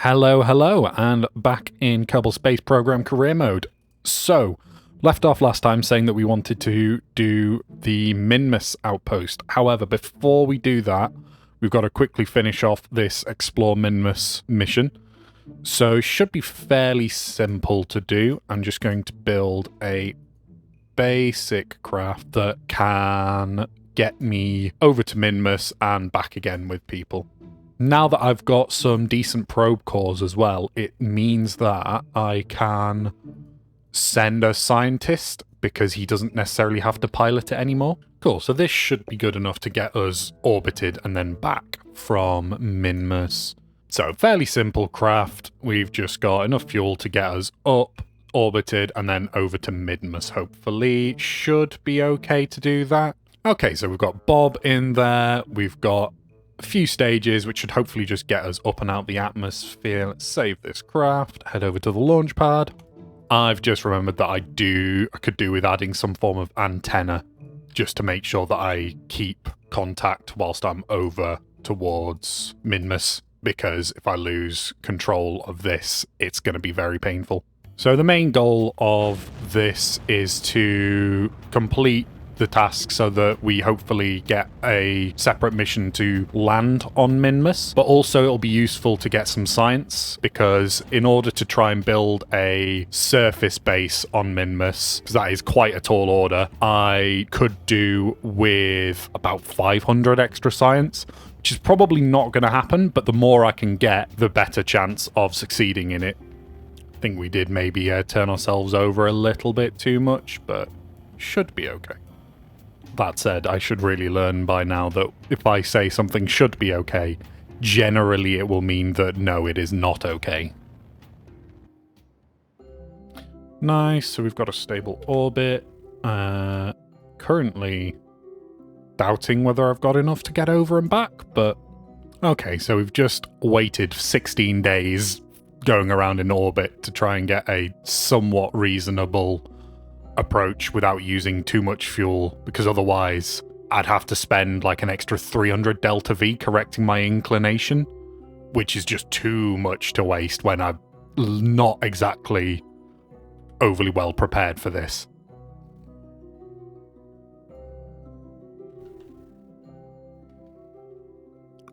Hello, and back in Kerbal Space Program career mode. So, left off last time saying that we wanted to do the Minmus outpost. However, before we do that, we've got to quickly finish off this Explore Minmus mission. So, it should be fairly simple to do. I'm just going to build a basic craft that can get me over to Minmus and back again with people. Now that I've got some decent probe cores as well, it means that I can send a scientist because he doesn't necessarily have to pilot it anymore. Cool, so this should be good enough to get us orbited and then back from Minmus. So, fairly simple craft. We've just got enough fuel to get us up, orbited, and then over to Minmus, hopefully. Should be okay to do that. Okay, so we've got Bob in there. We've got a few stages, which should hopefully just get us up and out the atmosphere. Let's save this craft, head over to the launch pad. I've just remembered that I could do with adding some form of antenna, just to make sure that I keep contact whilst I'm over towards Minmus, because if I lose control of this, it's going to be very painful. So the main goal of this is to complete the task so that we hopefully get a separate mission to land on Minmus, but also it'll be useful to get some science, because in order to try and build a surface base on Minmus, because that is quite a tall order, I could do with about 500 extra science, which is probably not going to happen, but the more I can get, the better chance of succeeding in it. I think we did maybe turn ourselves over a little bit too much, but should be okay. That said, I should really learn by now that if I say something should be okay, generally it will mean that no, it is not okay. Nice, so we've got a stable orbit. Currently doubting whether I've got enough to get over and back, but okay, so we've just waited 16 days going around in orbit to try and get a somewhat reasonable approach without using too much fuel, because otherwise I'd have to spend like an extra 300 delta V correcting my inclination, which is just too much to waste when I'm not exactly overly well prepared for this.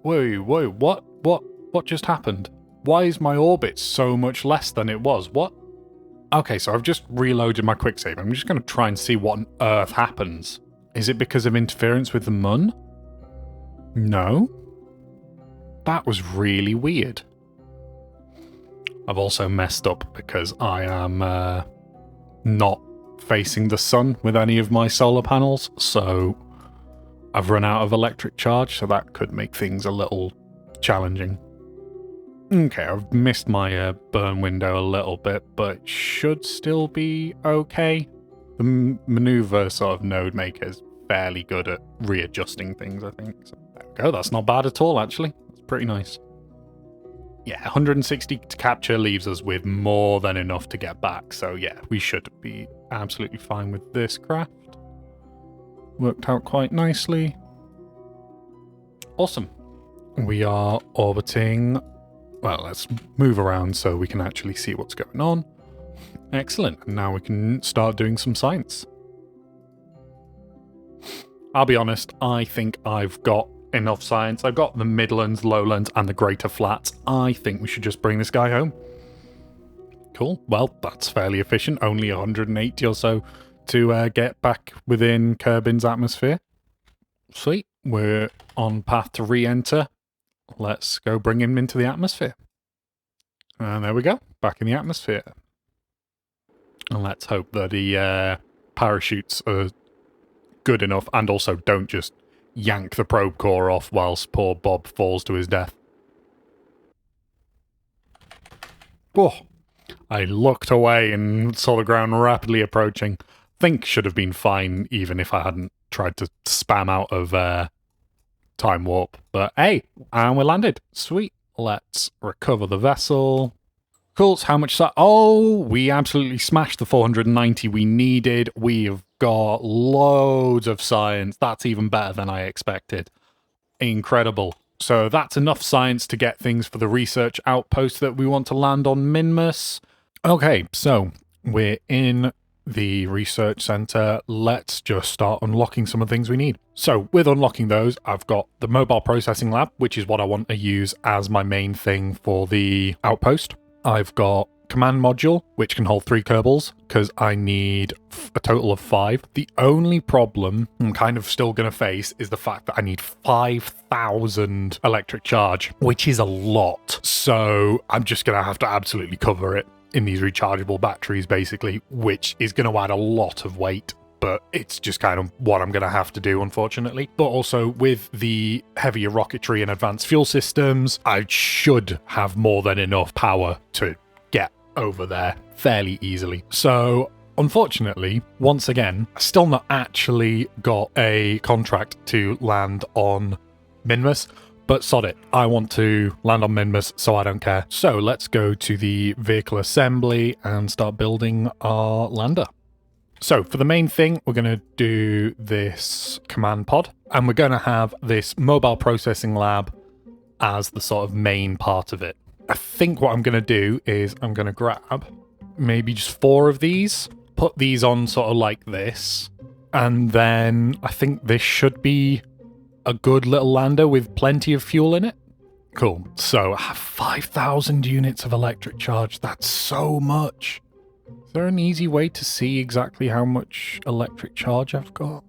Whoa, what just happened? Why is my orbit so much less than it was? What? Okay, so I've just reloaded my quick save. I'm just going to try and see what on earth happens. Is it because of interference with the Mun? No. That was really weird. I've also messed up because I am not facing the sun with any of my solar panels, so I've run out of electric charge, so that could make things a little challenging. Okay, I've missed my burn window a little bit, but should still be okay. The maneuver sort of node maker is fairly good at readjusting things, I think. So there we go, that's not bad at all, actually. That's pretty nice. Yeah, 160 to capture leaves us with more than enough to get back, so yeah, we should be absolutely fine with this craft. Worked out quite nicely. Awesome. We are orbiting. Well, let's move around so we can actually see what's going on. Excellent. And now we can start doing some science. I'll be honest, I think I've got enough science. I've got the Midlands, Lowlands, and the Greater Flats. I think we should just bring this guy home. Cool. Well, that's fairly efficient. Only 180 or so to get back within Kerbin's atmosphere. Sweet. We're on path to re-enter. Let's go bring him into the atmosphere. And there we go, back in the atmosphere. And let's hope that the parachutes are good enough and also don't just yank the probe core off whilst poor Bob falls to his death. Oh, I looked away and saw the ground rapidly approaching. Think should have been fine even if I hadn't tried to spam out of time warp, but hey, and we landed. Sweet. Let's recover the vessel. Cool. So how much that? Oh, we absolutely smashed the 490 we needed. We've got loads of science. That's even better than I expected. Incredible. So that's enough science to get things for the research outpost that we want to land on Minmus. Okay, so we're in the research center. Let's just start unlocking some of the things we need. So with unlocking those, I've got the mobile processing lab, which is what I want to use as my main thing for the outpost. I've got command module, which can hold 3 Kerbals, because I need a total of 5. The only problem I'm kind of still going to face is the fact that I need 5,000 electric charge, which is a lot. So I'm just going to have to absolutely cover it in these rechargeable batteries, basically, which is going to add a lot of weight. But it's just kind of what I'm going to have to do, unfortunately. But also, with the heavier rocketry and advanced fuel systems, I should have more than enough power to get over there fairly easily. So, unfortunately, once again, I still not actually got a contract to land on Minmus. But sod it, I want to land on Minmus, so I don't care. So let's go to the vehicle assembly and start building our lander. So for the main thing, we're going to do this command pod, and we're going to have this mobile processing lab as the sort of main part of it. I think what I'm going to do is I'm going to grab maybe just 4 of these, put these on sort of like this, and then I think this should be a good little lander with plenty of fuel in it. Cool. So 5,000 units of electric charge. That's so much. Is there an easy way to see exactly how much electric charge I've got?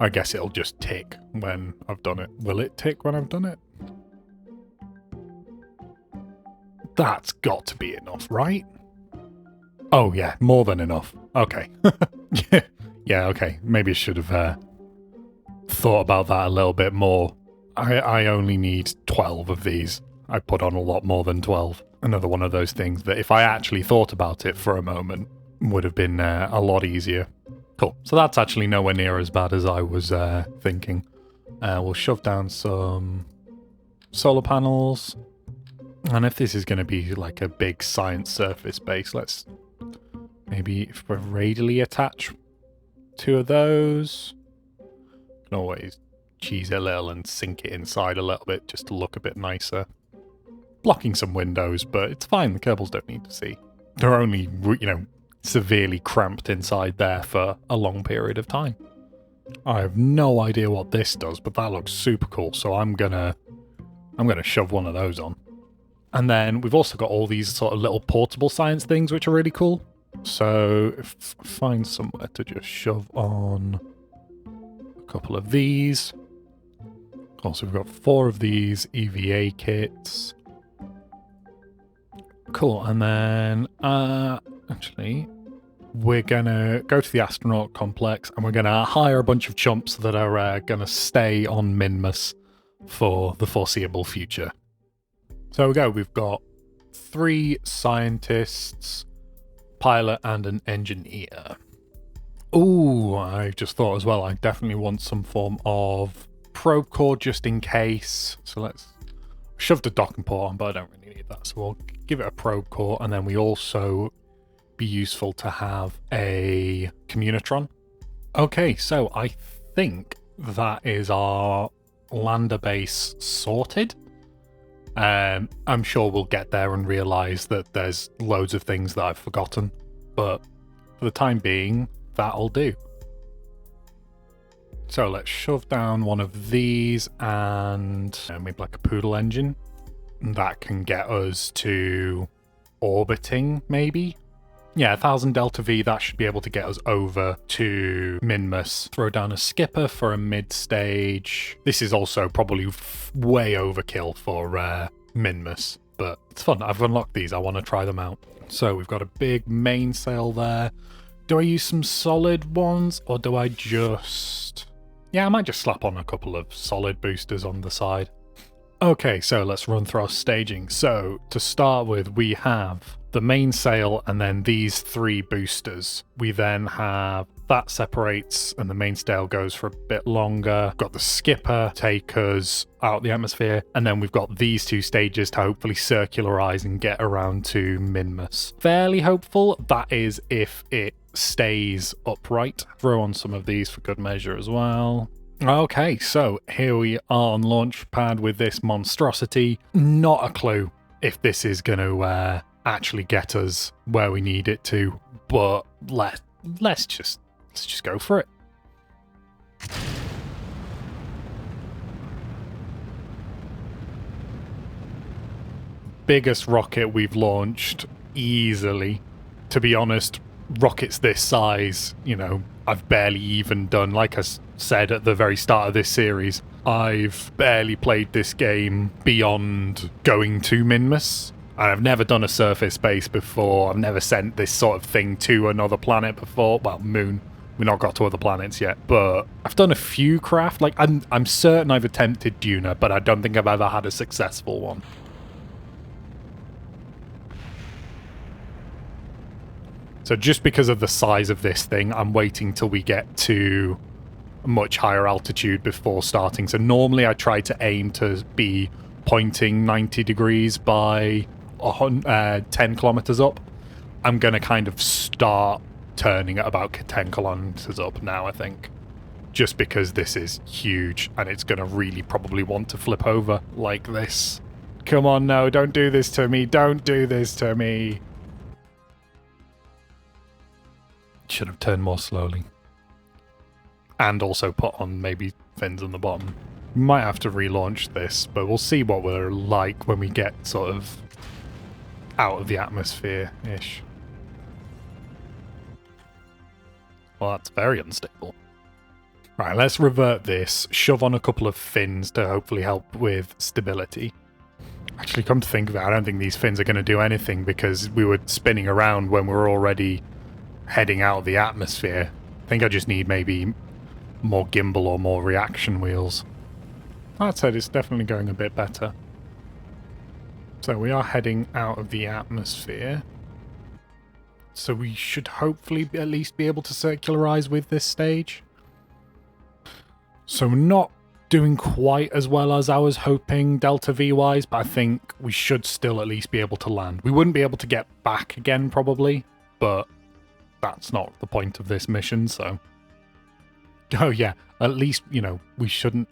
I guess it'll just tick when I've done it. Will it tick when I've done it? That's got to be enough, right? Oh yeah, more than enough. Okay. Yeah, okay. Maybe I should have thought about that a little bit more. I only need 12 of these. I put on a lot more than 12. Another one of those things that if I actually thought about it for a moment would have been a lot easier. Cool. So that's actually nowhere near as bad as I was thinking. We'll shove down some solar panels. And if this is going to be like a big science surface base, let's maybe if we radially attach 2 of those. Can always cheese it a little and sink it inside a little bit just to look a bit nicer. Blocking some windows, but it's fine. The Kerbals don't need to see. They're only, severely cramped inside there for a long period of time. I have no idea what this does, but that looks super cool. So I'm gonna shove one of those on. And then we've also got all these sort of little portable science things, which are really cool. So if I find somewhere to just shove on couple of these. Also, we've got 4 of these E.V.E kits. Cool, and then actually we're gonna go to the astronaut complex and we're gonna hire a bunch of chumps that are gonna stay on Minmus for the foreseeable future. So we go, we've got 3 scientists, pilot and an engineer. Ooh, I just thought as well, I definitely want some form of probe core just in case. So let's shove the docking port on, but I don't really need that. So we'll give it a probe core, and then we also be useful to have a communitron. Okay, so I think that is our lander base sorted. I'm sure we'll get there and realize that there's loads of things that I've forgotten, but for the time being, that'll do. So let's shove down one of these and maybe like a poodle engine. That can get us to orbiting, maybe? Yeah, 1,000 Delta V, that should be able to get us over to Minmus. Throw down a skipper for a mid-stage. This is also probably way overkill for Minmus, but it's fun. I've unlocked these. I want to try them out. So we've got a big mainsail there. Do I use some solid ones, or do I just... Yeah, I might just slap on a couple of solid boosters on the side. Okay, so let's run through our staging. So, to start with, we have the mainsail and then these 3 boosters. We then have that separates and the mainsail goes for a bit longer. Got the skipper take us out the atmosphere, and then we've got these 2 stages to hopefully circularize and get around to Minmus. Fairly hopeful. That is if it stays upright. Throw on some of these for good measure as well. Okay, so here we are on launch pad with this monstrosity. Not a clue if this is going to actually get us where we need it to, but let's just go for it. Biggest rocket we've launched easily. To be honest, rockets this size, you know, I've barely even done. Like I said at the very start of this series, I've barely played this game beyond going to Minmus. And I've never done a surface base before. I've never sent this sort of thing to another planet before. Well, moon. We've not got to other planets yet, but I've done a few craft. Like, I'm certain I've attempted Duna, but I don't think I've ever had a successful one. So just because of the size of this thing, I'm waiting till we get to a much higher altitude before starting. So normally I try to aim to be pointing 90 degrees by 10 kilometers up. I'm going to kind of start turning at about 10 kilometers up now, I think. Just because this is huge and it's going to really probably want to flip over like this. Come on, no, don't do this to me. Don't do this to me. Should have turned more slowly. And also put on maybe fins on the bottom. We might have to relaunch this, but we'll see what we're like when we get sort of out of the atmosphere-ish. Well, that's very unstable. Right, let's revert this, shove on a couple of fins to hopefully help with stability. Actually, come to think of it, I don't think these fins are going to do anything because we were spinning around when we were already heading out of the atmosphere. I think I just need maybe more gimbal or more reaction wheels. That said, it's definitely going a bit better. So we are heading out of the atmosphere. So we should hopefully at least be able to circularize with this stage. So not doing quite as well as I was hoping Delta V wise, but I think we should still at least be able to land. We wouldn't be able to get back again probably, but that's not the point of this mission, so... Oh yeah, at least, you know, we shouldn't...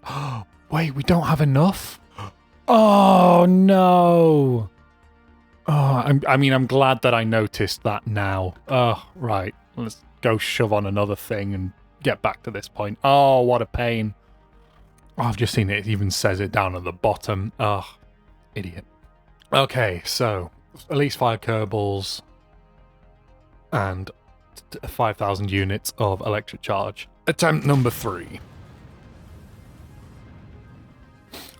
Wait, we don't have enough? Oh no! Oh, I'm glad that I noticed that now. Oh, right. Let's go shove on another thing and get back to this point. Oh, what a pain. Oh, I've just seen it even says it down at the bottom. Oh, idiot. Okay, so at least 5 Kerbals and 5,000 units of electric charge. Attempt number 3.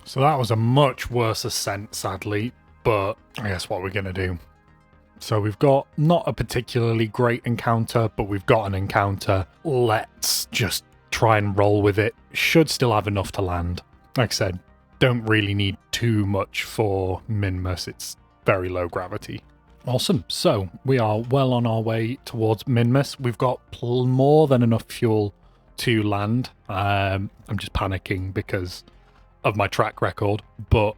So that was a much worse ascent, sadly, but I guess what we're going to do. So we've got not a particularly great encounter, but we've got an encounter. Let's just try and roll with it. Should still have enough to land. Like I said, don't really need too much for Minmus. It's very low gravity. Awesome. So we are well on our way towards Minmus. We've got more than enough fuel to land. I'm just panicking because of my track record, but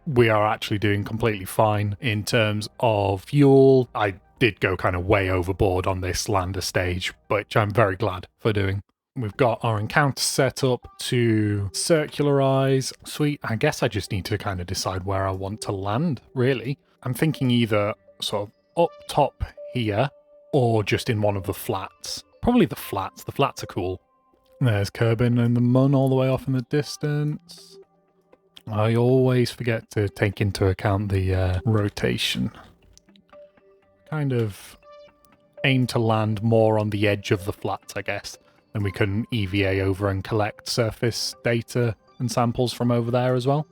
we are actually doing completely fine in terms of fuel. I did go kind of way overboard on this lander stage, which I'm very glad for doing. We've got our encounter set up to circularize. Sweet. I guess I just need to kind of decide where I want to land, really. I'm thinking either sort of up top here or just in one of the flats. Probably the flats. The flats are cool. There's Kerbin and the Mun all the way off in the distance. I always forget to take into account the rotation. Kind of aim to land more on the edge of the flats, I guess. Then we can EVA over and collect surface data and samples from over there as well.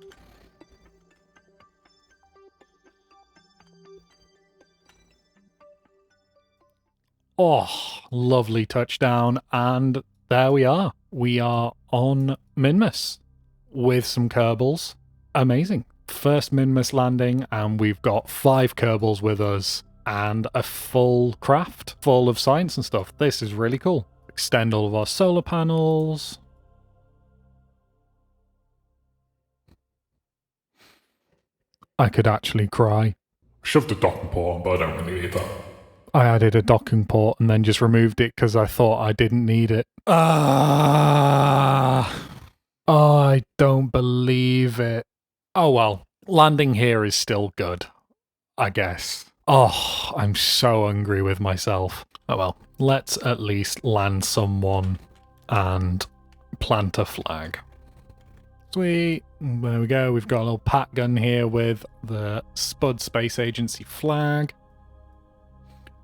Oh, lovely touchdown. And there we are. We are on Minmus with some Kerbals. Amazing. First Minmus landing, and we've got 5 Kerbals with us and a full craft full of science and stuff. This is really cool. Extend all of our solar panels. I could actually cry. Shoved a docking port on, but I don't really need that. I added a docking port and then just removed it because I thought I didn't need it. I don't believe it. Oh well, landing here is still good, I guess. Oh, I'm so angry with myself. Oh well, let's at least land someone and plant a flag. Sweet. There we go. We've got a little pat gun here with the Spud Space Agency flag.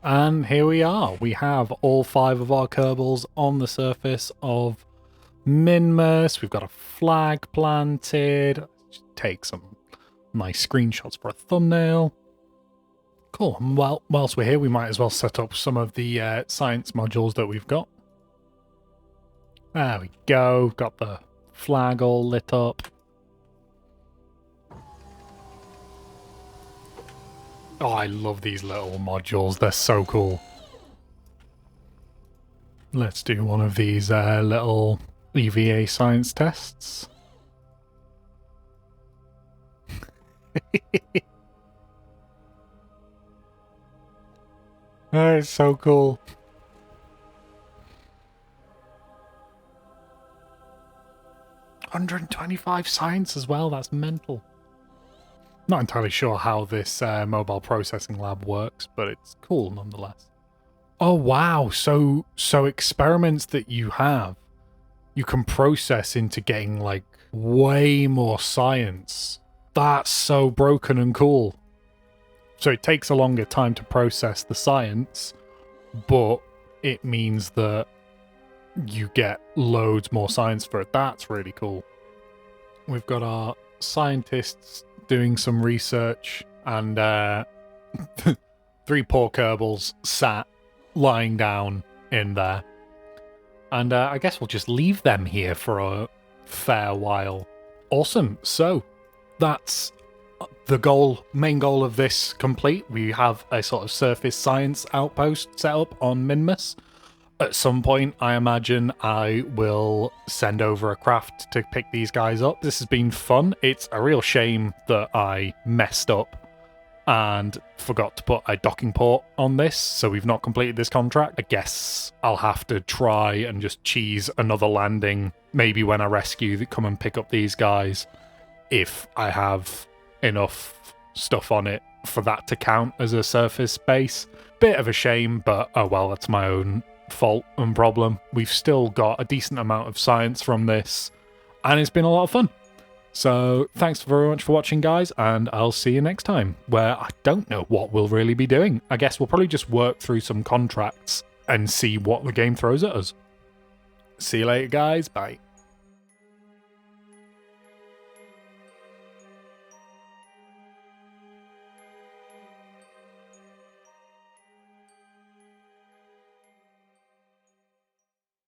And here we are. We have all 5 of our Kerbals on the surface of Minmus. We've got a flag planted. Just take some nice screenshots for a thumbnail. Cool. Well, whilst we're here, we might as well set up some of the science modules that we've got. There we go. Got the flag all lit up. Oh, I love these little modules. They're so cool. Let's do one of these little E.V.E science tests. Oh, it's so cool. $125 science as well, that's mental. Not entirely sure how this mobile processing lab works, but it's cool nonetheless. Oh wow, so experiments that you have, you can process into getting like way more science. That's so broken and cool. So it takes a longer time to process the science, but it means that you get loads more science for it. That's really cool. We've got our scientists doing some research, and 3 poor Kerbals sat lying down in there. And I guess we'll just leave them here for a fair while. Awesome. So that's the main goal of this complete. We have a sort of surface science outpost set up on Minmus. At some point, I imagine I will send over a craft to pick these guys up. This has been fun. It's a real shame that I messed up and forgot to put a docking port on this, so we've not completed this contract. I guess I'll have to try and just cheese another landing, maybe when I rescue, come and pick up these guys, if I have enough stuff on it for that to count as a surface base. Bit of a shame, but oh well, that's my own fault and problem. We've still got a decent amount of science from this, and it's been a lot of fun. So thanks very much for watching, guys, and I'll see you next time, where I don't know what we'll really be doing. I guess we'll probably just work through some contracts and see what the game throws at us. See you later, guys. Bye.